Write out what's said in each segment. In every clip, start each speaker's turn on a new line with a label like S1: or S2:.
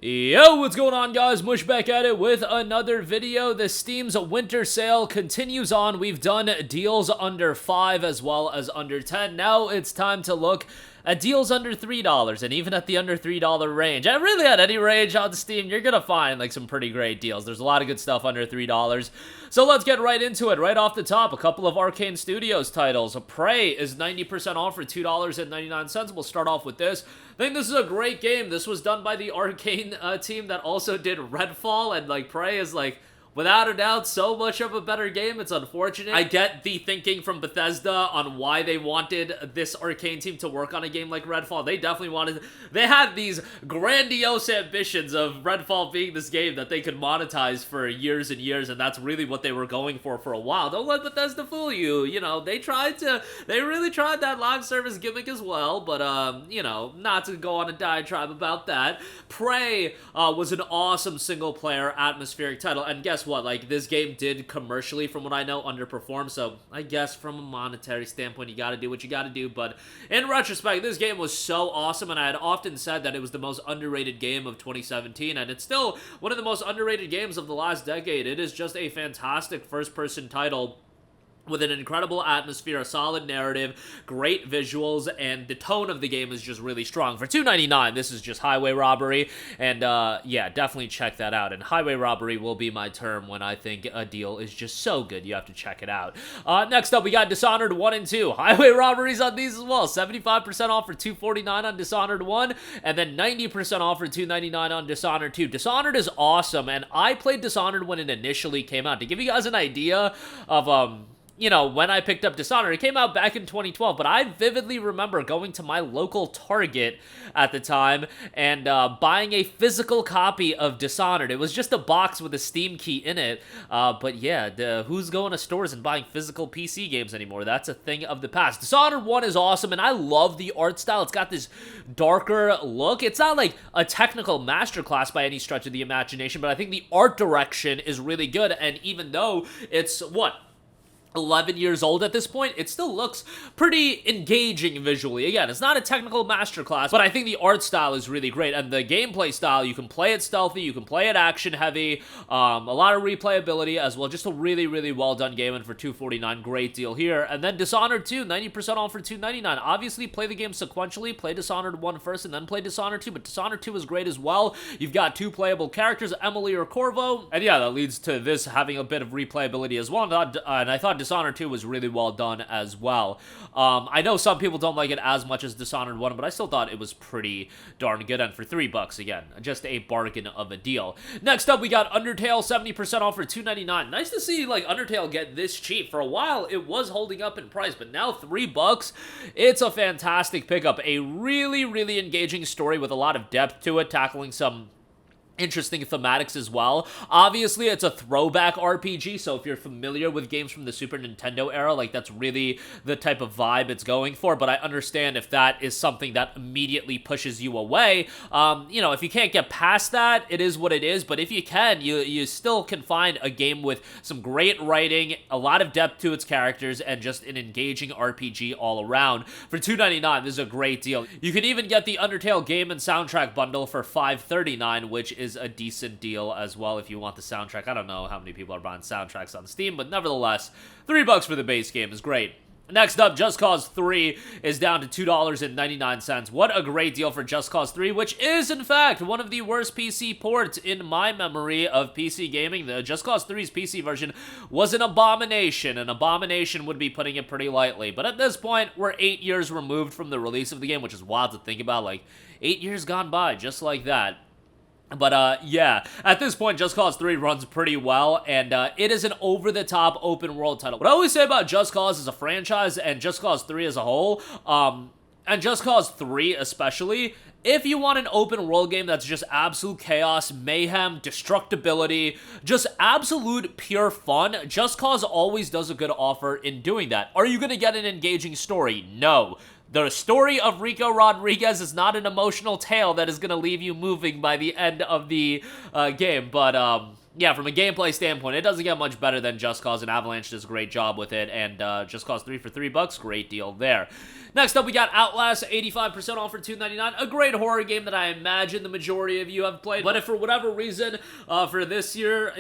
S1: Yo, what's going on, guys? Mush back at it with another video. The Steam's winter sale continues on. We've done deals under 5 as well as under 10. Now it's time to look at deals under $3, and even at the under $3 range. And really at any range on Steam, you're gonna find like some pretty great deals. There's a lot of good stuff under $3. So let's get right into it. Right off the top, a couple of Arcane Studios titles. Prey is 90% off for $2.99. We'll start off with this. I think this is a great game. This was done by the Arcane team that also did Redfall, and like Prey is like, without a doubt, so much of a better game. It's unfortunate. I get the thinking from Bethesda on why they wanted this Arcane team to work on a game like Redfall. They definitely wanted... They had these grandiose ambitions of Redfall being this game that they could monetize for years and years, and that's really what they were going for a while. Don't let Bethesda fool you. You know, they really tried that live service gimmick as well, but, you know, not to go on a diatribe about that. Prey was an awesome single-player atmospheric title, and guess what, like, this game did commercially, from what I know, underperform, so I guess from a monetary standpoint, you gotta do what you gotta do, but in retrospect, this game was so awesome, and I had often said that it was the most underrated game of 2017, and it's still one of the most underrated games of the last decade. It is just a fantastic first-person title with an incredible atmosphere, a solid narrative, great visuals, and the tone of the game is just really strong. For $2.99, this is just highway robbery, and yeah, definitely check that out. And highway robbery will be my term when I think a deal is just so good, you have to check it out. Next up, we got Dishonored 1 and 2. Highway robberies on these as well. 75% off for $2.49 on Dishonored 1, and then 90% off for $2.99 on Dishonored 2. Dishonored is awesome, and I played Dishonored when it initially came out. To give you guys an idea of, you know, when I picked up Dishonored, it came out back in 2012, but I vividly remember going to my local Target at the time and buying a physical copy of Dishonored. It was just a box with a Steam key in it, but yeah, who's going to stores and buying physical PC games anymore? That's a thing of the past. Dishonored 1 is awesome, and I love the art style. It's got this darker look. It's not like a technical masterclass by any stretch of the imagination, but I think the art direction is really good, and even though it's, 11 years old at this point, it still looks pretty engaging visually. Again, it's not a technical masterclass, but I think the art style is really great, and the gameplay style, you can play it stealthy, you can play it action heavy, a lot of replayability as well. Just a really, really well done game, and for $2.49, great deal here. And then Dishonored 2, 90% off for $2.99. Obviously, play the game sequentially, play Dishonored 1 first, and then play Dishonored 2, but Dishonored 2 is great as well. You've got two playable characters, Emily or Corvo, and yeah, that leads to this having a bit of replayability as well, and I thought Dishonored 2 was really well done as well. I know some people don't like it as much as Dishonored 1, but I still thought it was pretty darn good, and for $3, again, just a bargain of a deal. Next up, we got Undertale, 70% off for $2.99. Nice to see, like, Undertale get this cheap. For a while, it was holding up in price, but now $3, it's a fantastic pickup. A really, really engaging story with a lot of depth to it, tackling some interesting thematics as well. Obviously, it's a throwback RPG, so if you're familiar with games from the Super Nintendo era, like, that's really the type of vibe it's going for, but I understand if that is something that immediately pushes you away. You know, if you can't get past that, it is what it is, but if you can, you still can find a game with some great writing, a lot of depth to its characters, and just an engaging RPG all around. For $2.99, this is a great deal. You can even get the Undertale game and soundtrack bundle for $5.39, which is a decent deal as well if you want the soundtrack. I don't know how many people are buying soundtracks on Steam, but nevertheless, $3 for the base game is great. Next up, Just Cause 3 is down to $2.99. What a great deal for Just Cause 3, which is, in fact, one of the worst PC ports in my memory of PC gaming. The Just Cause 3's PC version was an abomination. An abomination would be putting it pretty lightly. But at this point, we're 8 years removed from the release of the game, which is wild to think about. Like, 8 years gone by, just like that. But, yeah, at this point, Just Cause 3 runs pretty well, and it is an over-the-top open-world title. What I always say about Just Cause as a franchise, and Just Cause 3 as a whole, and Just Cause 3 especially, if you want an open-world game that's just absolute chaos, mayhem, destructibility, just absolute pure fun, Just Cause always does a good offer in doing that. Are you going to get an engaging story? No. The story of Rico Rodriguez is not an emotional tale that is going to leave you moving by the end of the game, but yeah, from a gameplay standpoint, it doesn't get much better than Just Cause, and Avalanche does a great job with it, and Just Cause 3 for $3, great deal there. Next up, we got Outlast, 85% off for $2.99. A great horror game that I imagine the majority of you have played. But if for whatever reason, for this year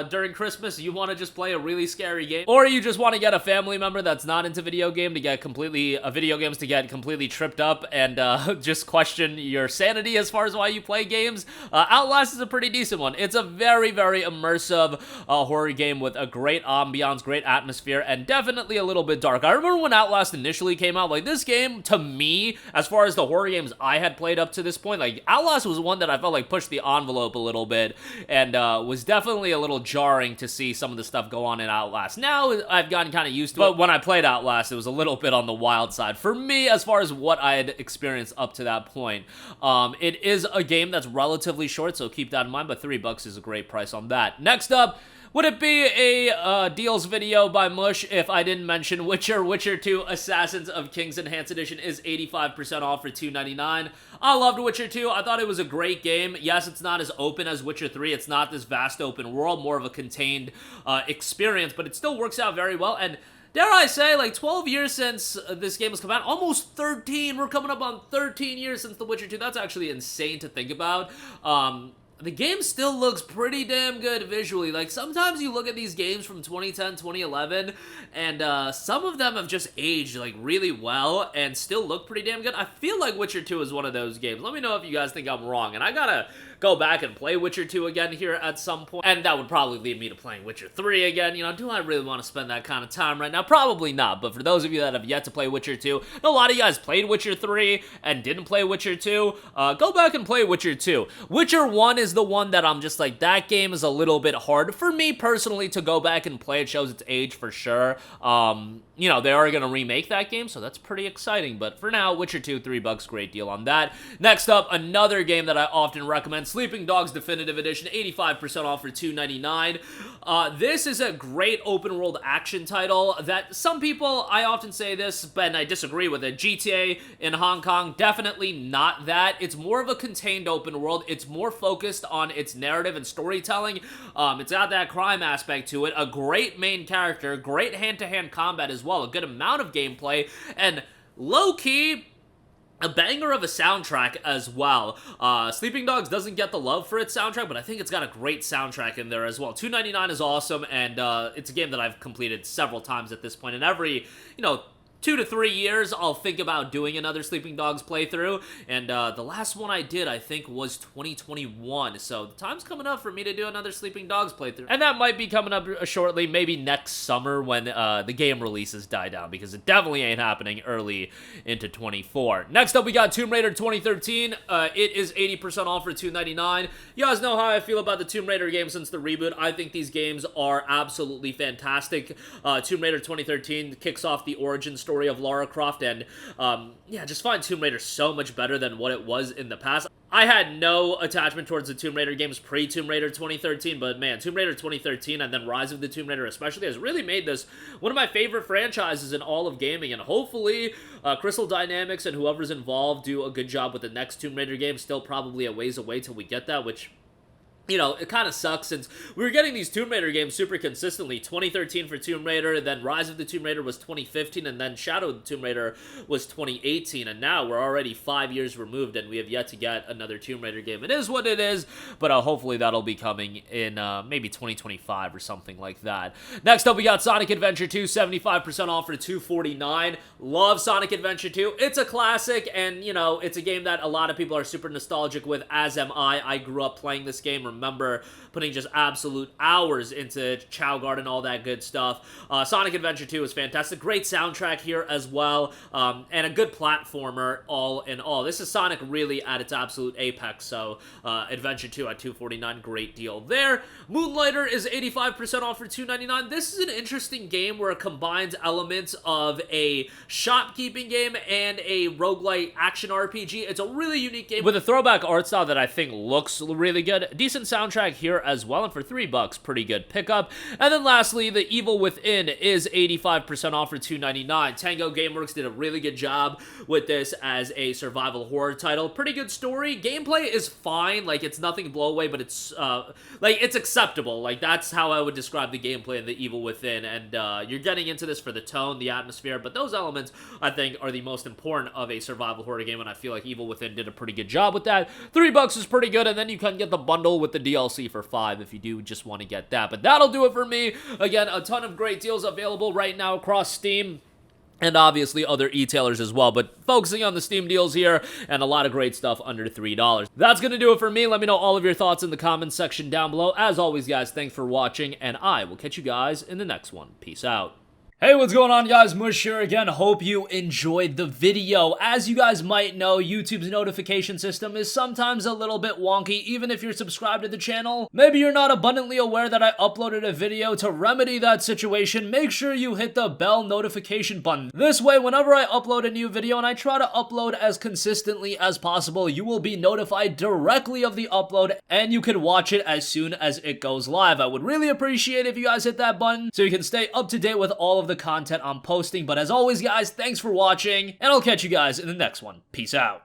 S1: during Christmas, you want to just play a really scary game, or you just want to get a family member that's not into video games to get completely tripped up and just question your sanity as far as why you play games, Outlast is a pretty decent one. It's a very, very immersive horror game with a great ambiance, great atmosphere, and definitely a little bit dark. I remember when Outlast initially came out, like, this game, to me, as far as the horror games I had played up to this point, like, Outlast was one that I felt like pushed the envelope a little bit, and was definitely a little jarring to see some of the stuff go on in Outlast. Now, I've gotten kind of used to it, but when I played Outlast, it was a little bit on the wild side for me as far as what I had experienced up to that point. It is a game that's relatively short, so keep that in mind, but $3 is a great price on that. Next up, would it be a deals video by Mush if I didn't mention Witcher? Witcher 2 Assassins of King's Enhanced Edition is 85% off for $2.99. I loved Witcher 2. I thought it was a great game. Yes, it's not as open as Witcher 3. It's not this vast open world, more of a contained experience, but it still works out very well. And dare I say, like, 12 years since this game has come out, almost 13. We're coming up on 13 years since The Witcher 2. That's actually insane to think about. The game still looks pretty damn good visually. Like, sometimes you look at these games from 2010, 2011, and some of them have just aged, like, really well and still look pretty damn good. I feel like Witcher 2 is one of those games. Let me know if you guys think I'm wrong, and I gotta go back and play Witcher 2 again here at some point, and that would probably lead me to playing Witcher 3 again. You know, do I really want to spend that kind of time right now? Probably not, but for those of you that have yet to play Witcher 2, a lot of you guys played Witcher 3 and didn't play Witcher 2, go back and play Witcher 2. Witcher 1 is the one that I'm just like, that game is a little bit hard for me personally to go back and play. It shows its age for sure. You know, they are going to remake that game, so that's pretty exciting, but for now, Witcher 2, $3, great deal on that. Next up, another game that I often recommend, Sleeping Dogs Definitive Edition, 85% off for $2.99. This is a great open world action title that some people, I often say this, but I disagree with it. GTA in Hong Kong, definitely not that. It's more of a contained open world. It's more focused on its narrative and storytelling. It's got that crime aspect to it, a great main character, great hand-to-hand combat as well, a good amount of gameplay, and low-key, a banger of a soundtrack as well. Sleeping Dogs doesn't get the love for its soundtrack, but I think it's got a great soundtrack in there as well. $2.99 is awesome, and it's a game that I've completed several times at this point, and every, 2 to 3 years, I'll think about doing another Sleeping Dogs playthrough, and the last one I did, I think, was 2021, so the time's coming up for me to do another Sleeping Dogs playthrough, and that might be coming up shortly, maybe next summer when the game releases die down, because it definitely ain't happening early into 24. Next up, we got Tomb Raider 2013. It is 80% off for $2.99. You guys know how I feel about the Tomb Raider games since the reboot. I think these games are absolutely fantastic. Tomb Raider 2013 kicks off the origin story of Lara Croft, and yeah, just find Tomb Raider so much better than what it was in the past. I had no attachment towards the Tomb Raider games pre-Tomb Raider 2013, but man, Tomb Raider 2013 and then Rise of the Tomb Raider especially has really made this one of my favorite franchises in all of gaming, and hopefully Crystal Dynamics and whoever's involved do a good job with the next Tomb Raider game. Still probably a ways away till we get that, which, it kind of sucks since we were getting these Tomb Raider games super consistently. 2013 for Tomb Raider, then Rise of the Tomb Raider was 2015, and then Shadow of the Tomb Raider was 2018, and now we're already 5 years removed, and we have yet to get another Tomb Raider game. It is what it is, but hopefully that'll be coming in maybe 2025 or something like that. Next up, we got Sonic Adventure 2, 75% off for $2.49. Love Sonic Adventure 2. It's a classic, and, it's a game that a lot of people are super nostalgic with, as am I. I grew up playing this game, remember putting just absolute hours into Chow Garden, all that good stuff. Sonic Adventure 2 is fantastic. Great soundtrack here as well, and a good platformer all in all. This is Sonic really at its absolute apex, so Adventure 2 at $2.49, great deal there. Moonlighter is 85% off for $2.99. This is an interesting game where it combines elements of a shopkeeping game and a roguelite action RPG. It's a really unique game with a throwback art style that I think looks really good. Decent decent soundtrack here as well, and for $3, pretty good pickup. And then lastly, The Evil Within is 85% off for $2.99. Tango Gameworks did a really good job with this as a survival horror title. Pretty good story. Gameplay is fine. Like, it's nothing blow away, but it's, like, it's acceptable. Like, that's how I would describe the gameplay of The Evil Within. And you're getting into this for the tone, the atmosphere, but those elements, I think, are the most important of a survival horror game, and I feel like Evil Within did a pretty good job with that. $3 is pretty good, and then you can get the bundle with the DLC for $5 if you do just want to get that. But that'll do it for me. Again, a ton of great deals available right now across Steam, and obviously other e-tailers as well, but focusing on the Steam deals here, and a lot of great stuff under $3. That's gonna do it for me. Let me know all of your thoughts in the comments section down below. As always, guys, thanks for watching, and I will catch you guys in the next one. Peace out. Hey, what's going on, guys? Mush here again. Hope you enjoyed the video. As you guys might know, YouTube's notification system is sometimes a little bit wonky, even if you're subscribed to the channel. Maybe you're not abundantly aware that I uploaded a video. To remedy that situation, make sure you hit the bell notification button. This way, whenever I upload a new video, and I try to upload as consistently as possible, you will be notified directly of the upload, and you can watch it as soon as it goes live. I would really appreciate if you guys hit that button so you can stay up to date with all of the content I'm posting. But as always, guys, thanks for watching, and I'll catch you guys in the next one. Peace out.